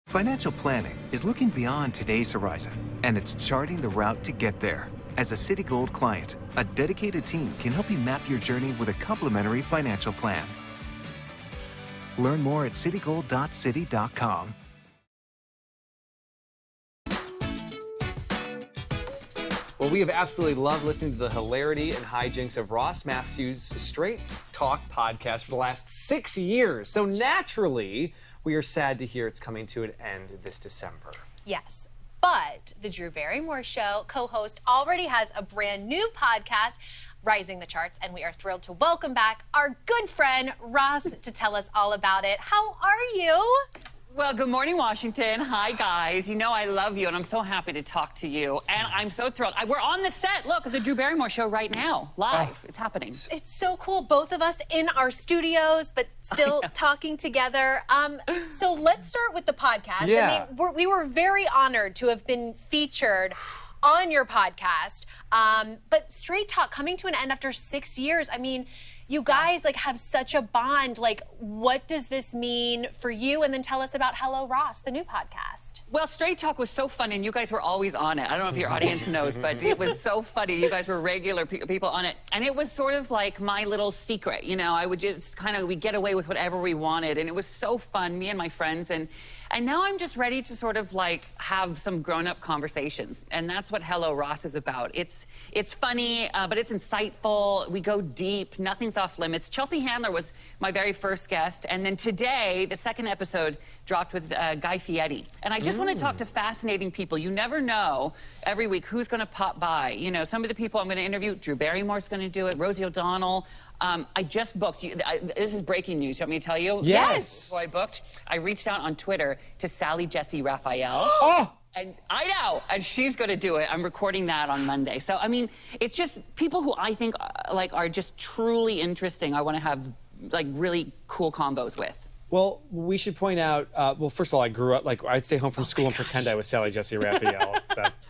Financial planning is looking beyond today's horizon, and it's charting the route to get there. As a Citigold client, a dedicated team can help you map your journey with a complimentary financial plan. Learn more at citigold.citi.com. Well, we have absolutely loved listening to the hilarity and hijinks of Ross Mathews' Straight Talk podcast for the last 6 years. So naturally, we are sad to hear it's coming to an end this December. Yes, but the Drew Barrymore Show co-host already has a brand new podcast rising the charts, and we are thrilled to welcome back our good friend Ross to tell us all about it. How are you? Well, good morning, Washington. Hi, guys. You know I love you, and I'm so happy to talk to you. And I'm so thrilled. We're on the set, look, of the Drew Barrymore Show right now, live. It's happening. It's so cool, both of us in our studios, but still talking together. So let's start with the podcast. Yeah. I mean, we were very honored to have been featured on your podcast. But Straight Talk coming to an end after 6 years, I mean, you guys like have such a bond. Like, what does this mean for you? And then tell us about Hello Ross, the new podcast. Well, Straight Talk was so fun, and you guys were always on it. I don't know if your audience knows, but it was so funny. You guys were regular people on it. And it was sort of like my little secret, you know. I would just we'd get away with whatever we wanted. And it was so fun, me and my friends. And now I'm just ready to sort of like have some grown-up conversations. And that's what Hello Ross is about. It's funny, but it's insightful. We go deep. Nothing's off limits. Chelsea Handler was my very first guest. And then today, the second episode dropped with Guy Fieri. And I just want to talk to fascinating people. You never know every week who's going to pop by. You know, some of the people I'm going to interview, Drew Barrymore's going to do it, Rosie O'Donnell. I just booked, this is breaking news. You want me to tell you? Yes. So I booked. I reached out on Twitter to Sally Jesse Raphael. Oh! And I know, and she's going to do it. I'm recording that on Monday. So, I mean, it's just people who I think like are just truly interesting. I want to have like really cool combos with. Well, we should point out, well, first of all, I grew up, like, I'd stay home from school and pretend I was Sally Jesse Raphael.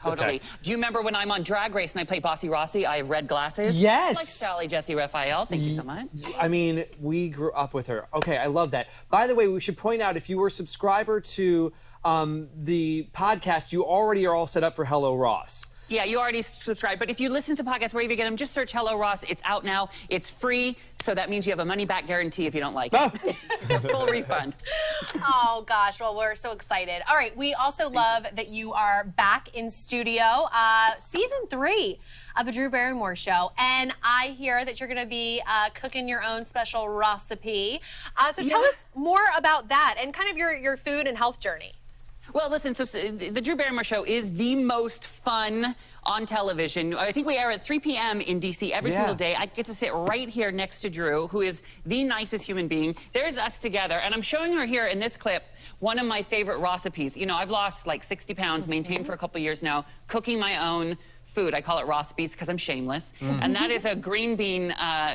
Totally. Okay. Do you remember when I'm on Drag Race and I play Bossy Rossi, I have red glasses? Yes! Like Sally Jesse Raphael. Thank you so much. I mean, we grew up with her. Okay, I love that. By the way, we should point out, if you were a subscriber to the podcast, you already are all set up for Hello Ross. Yeah, you already subscribed. But if you listen to podcasts wherever you get them, just search Hello Ross. It's out now. It's free, so that means you have a money-back guarantee if you don't like it. Full refund. Oh, gosh. Well, we're so excited. All right. We also love that you are back in studio. Season 3 of the Drew Barrymore Show. And I hear that you're going to be cooking your own special recipe. So tell us more about that and kind of your food and health journey. Well, listen, so the Drew Barrymore Show is the most fun on television. I think we air at 3 p.m. in D.C. every single day. I get to sit right here next to Drew, who is the nicest human being. There's us together, and I'm showing her here in this clip one of my favorite recipes. You know, I've lost like 60 pounds, maintained for a couple years now, cooking my own food. I call it recipes because I'm shameless. And that is a green bean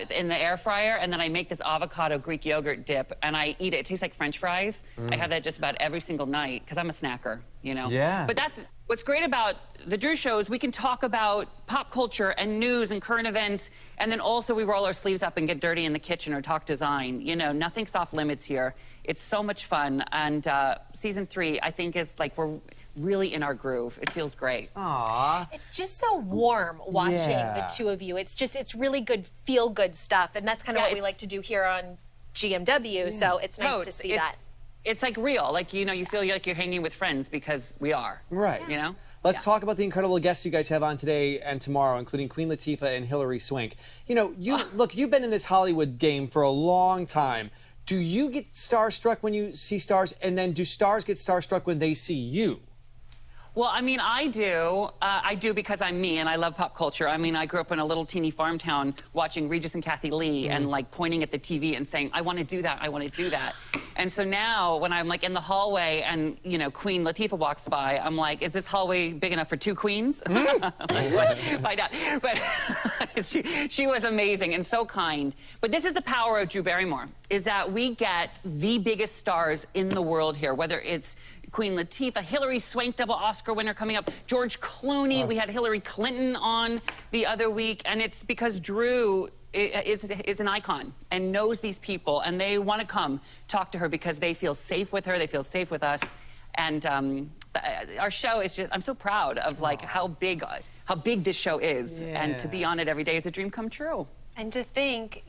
in the air fryer, and then I make this avocado Greek yogurt dip, and I eat it. It tastes like French fries. I have that just about every single night because I'm a snacker, you know? Yeah. But that's what's great about the Drew Show is we can talk about pop culture and news and current events, and then also we roll our sleeves up and get dirty in the kitchen or talk design. You know, nothing's off limits here. It's so much fun, and season 3, I think, is like we're really in our groove. It feels great. Aww. It's just so warm watching the two of you. It's really good, feel-good stuff, and that's kind of what we like to do here on GMW, so it's nice to see that. It's like real, like, you know, you feel like you're hanging with friends because we are. Right. You know? Let's talk about the incredible guests you guys have on today and tomorrow, including Queen Latifah and Hilary Swank. You know, look, you've been in this Hollywood game for a long time. Do you get starstruck when you see stars, and then do stars get starstruck when they see you? Well, I mean, I do. I do because I'm me, and I love pop culture. I mean, I grew up in a little teeny farm town watching Regis and Kathy Lee and, like, pointing at the TV and saying, I want to do that, I want to do that. And so now, when I'm, like, in the hallway and, you know, Queen Latifah walks by, I'm like, is this hallway big enough for 2 queens? Let's find out. But she was amazing and so kind. But this is the power of Drew Barrymore, is that we get the biggest stars in the world here, whether it's Queen Latifah, Hilary Swank, double Oscar winner coming up, George Clooney. We had Hillary Clinton on the other week, and it's because Drew is an icon and knows these people, and they want to come talk to her because they feel safe with her, they feel safe with us, And our show is just, I'm so proud of like how big this show is. Yeah. And to be on it every day is a dream come true. And to think,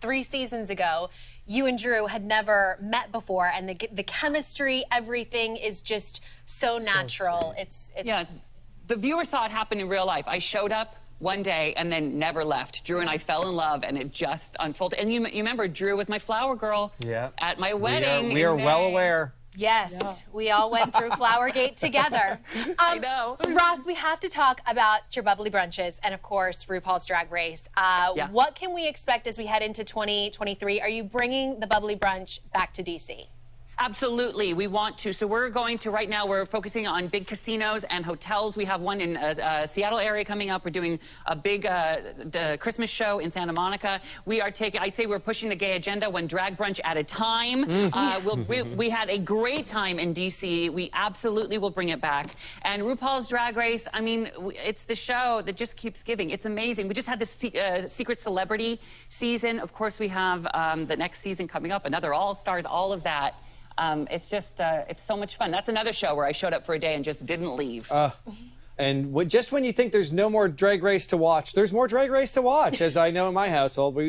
3 seasons ago, you and Drew had never met before, and the chemistry, everything is just so natural. It's Yeah, the viewer saw it happen in real life. I showed up one day and then never left. Drew and I fell in love, and it just unfolded. And you remember, Drew was my flower girl at my wedding. We are well aware. Yes, we all went through Flowergate together. I know. Ross, we have to talk about your bubbly brunches and, of course, RuPaul's Drag Race. What can we expect as we head into 2023? Are you bringing the bubbly brunch back to D.C.? Absolutely, we want to. So we're going to, right now, we're focusing on big casinos and hotels. We have one in Seattle area coming up. We're doing a big Christmas show in Santa Monica. We are I'd say we're pushing the gay agenda one drag brunch at a time. We had a great time in D.C. We absolutely will bring it back. And RuPaul's Drag Race, I mean, it's the show that just keeps giving. It's amazing. We just had the Secret Celebrity season. Of course, we have the next season coming up, another All-Stars, all of that. It's just, it's so much fun. That's another show where I showed up for a day and just didn't leave. And just when you think there's no more Drag Race to watch, there's more Drag Race to watch, as I know in my household.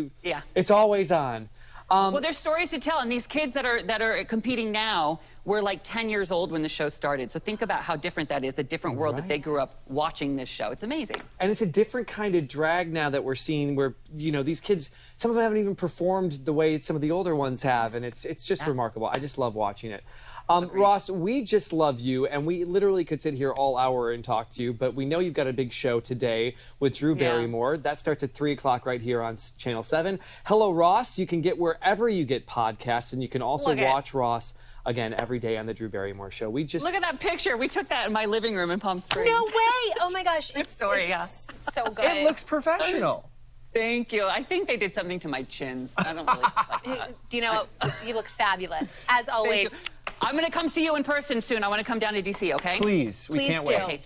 It's always on. Well, there's stories to tell, and these kids that are competing now were like 10 years old when the show started. So think about how different that is, the different world that they grew up watching this show. It's amazing. And it's a different kind of drag now that we're seeing where, these kids, some of them haven't even performed the way some of the older ones have, and it's just remarkable. I just love watching it. Ross, we just love you, and we literally could sit here all hour and talk to you, but we know you've got a big show today with Drew Barrymore. That starts at 3 o'clock right here on Channel 7. Hello, Ross. You can get wherever you get podcasts, and you can also watch Ross again every day on the Drew Barrymore Show. Look at that picture. We took that in my living room in Palm Springs. No way! Oh my gosh, it's so good. It looks professional. Thank you. I think they did something to my chins. I don't really like that. Do you know what? You look fabulous, as always. I'm going to come see you in person soon. I want to come down to D.C., okay? Please. We can't wait. Please do.